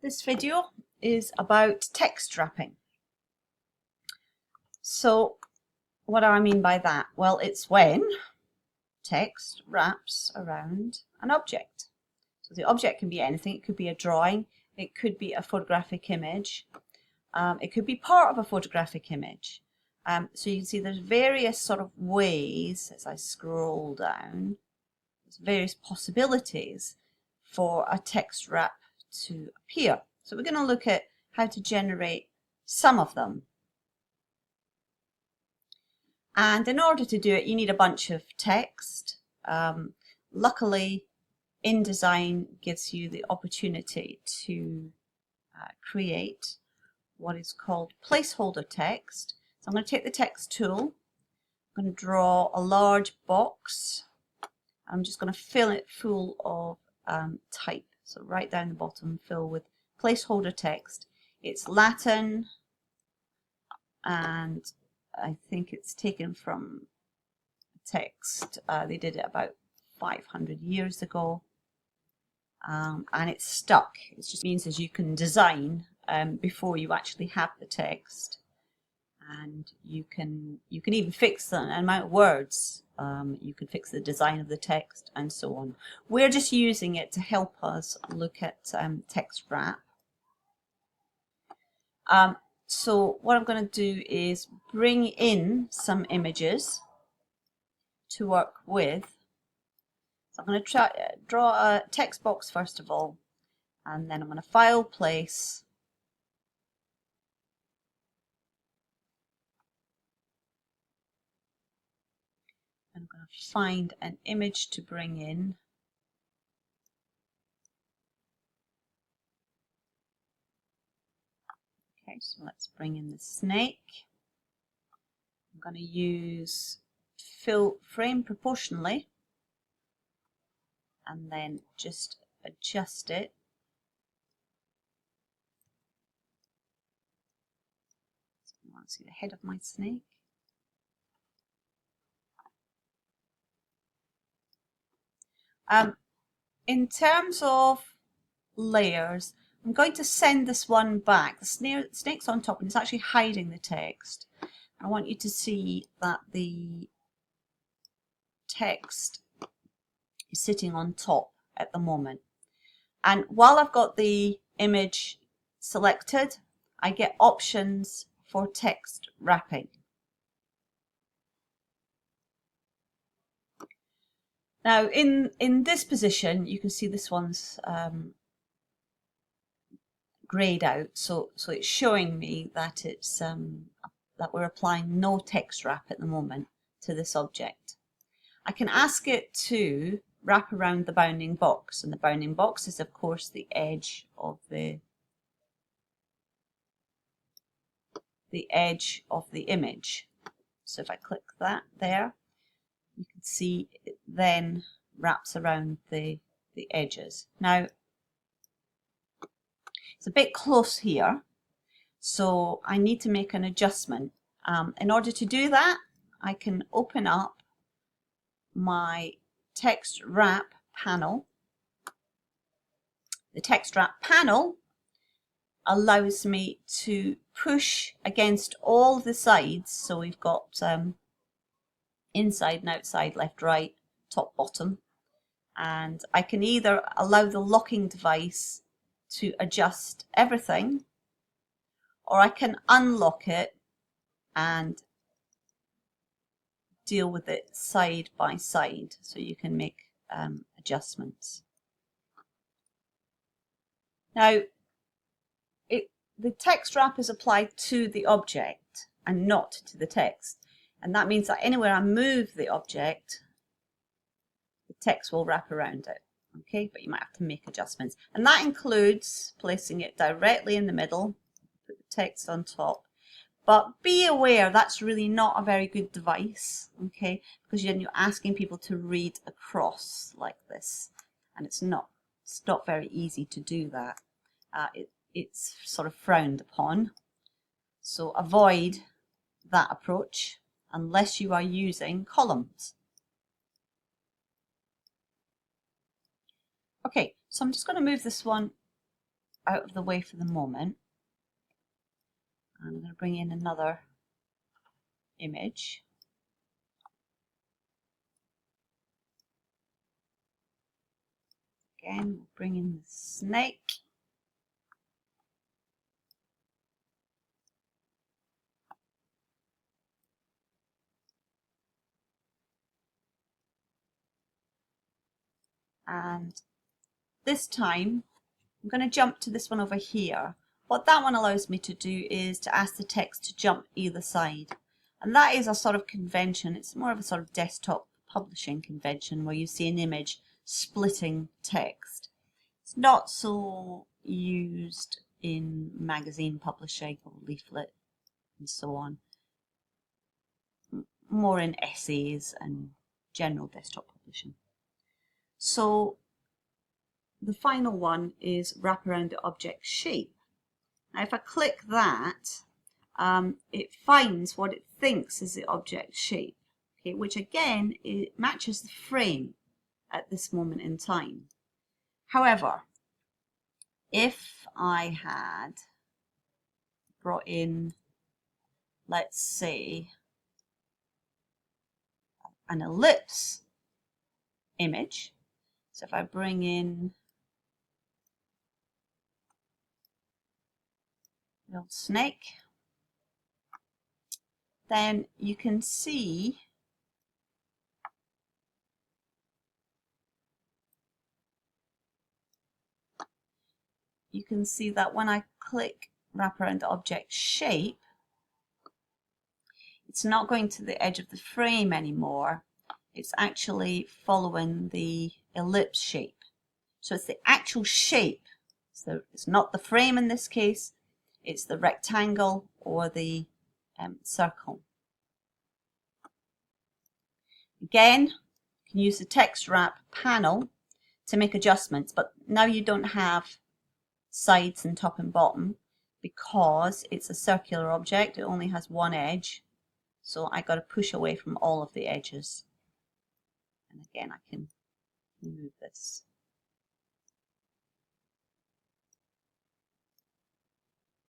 This video is about text wrapping. So what do I mean by that? Well, it's when text wraps around an object. So the object can be anything. It could be a drawing, it could be a photographic image, it could be part of a photographic image. So you can see there's various sort of ways, as I scroll down, there's various possibilities for a text wrap to appear. So we're going to look at how to generate some of them. And in order to do it, you need a bunch of text. Luckily, InDesign gives you the opportunity to create what is called placeholder text. So I'm going to take the text tool, I'm going to draw a large box. I'm just going to fill it full of type. So right down the bottom, fill with placeholder text. It's Latin, and I think it's taken from text. They did it about 500 years ago, and it's stuck. It just means as you can design before you actually have the text, and you can even fix the amount of words. You can fix the design of the text and so on. We're just using it to help us look at text wrap. So what I'm going to do is bring in some images to work with. So I'm going to draw a text box first of all, and then I'm going to file, place, I'm going to find an image to bring in. Okay, so let's bring in the snake. I'm going to use fill frame proportionally and then just adjust it. So I want to see the head of my snake. In terms of layers, I'm going to send this one back. The snake's on top and it's actually hiding the text. I want you to see that the text is sitting on top at the moment. And while I've got the image selected, I get options for text wrapping. Now in this position, you can see this one's grayed out, so it's showing me that it's that we're applying no text wrap at the moment to this object. I can ask it to wrap around the bounding box, and the bounding box is of course the edge of the image. So if I click that there, you can see it then wraps around the edges. Now it's a bit close here, so I need to make an adjustment. In order to do that, I can open up my text wrap panel. The text wrap panel allows me to push against all the sides. So we've got inside and outside, left, right, top, bottom. And I can either allow the locking device to adjust everything, or I can unlock it and deal with it side by side, so you can make adjustments. Now, the text wrap is applied to the object and not to the text, and that means that anywhere I move the object, the text will wrap around it. Okay, but you might have to make adjustments, and that includes placing it directly in the middle, put the text on top. But be aware that's really not a very good device, okay, because then you're asking people to read across like this, and it's not very easy to do that. It's sort of frowned upon, so avoid that approach unless you are using columns. Okay, so I'm just going to move this one out of the way for the moment. I'm going to bring in another image. Again, we'll bring in the snake. And this time, I'm going to jump to this one over here. What that one allows me to do is to ask the text to jump either side. And that is a sort of convention. It's more of a sort of desktop publishing convention where you see an image splitting text. It's not so used in magazine publishing or leaflet and so on. More in essays and general desktop publishing. So the final one is wrap around the object shape. Now if I click that, it finds what it thinks is the object shape, okay, which again, it matches the frame at this moment in time. However, if I had brought in, let's say, an ellipse image, so if I bring in the old snake, then you can see that when I click wrap around the object shape, it's not going to the edge of the frame anymore. It's actually following the ellipse shape. So it's the actual shape. So it's not the frame in this case, it's the rectangle or the circle. Again, you can use the text wrap panel to make adjustments, but now you don't have sides and top and bottom because it's a circular object. It only has one edge, so I got to push away from all of the edges. And again, I can remove this.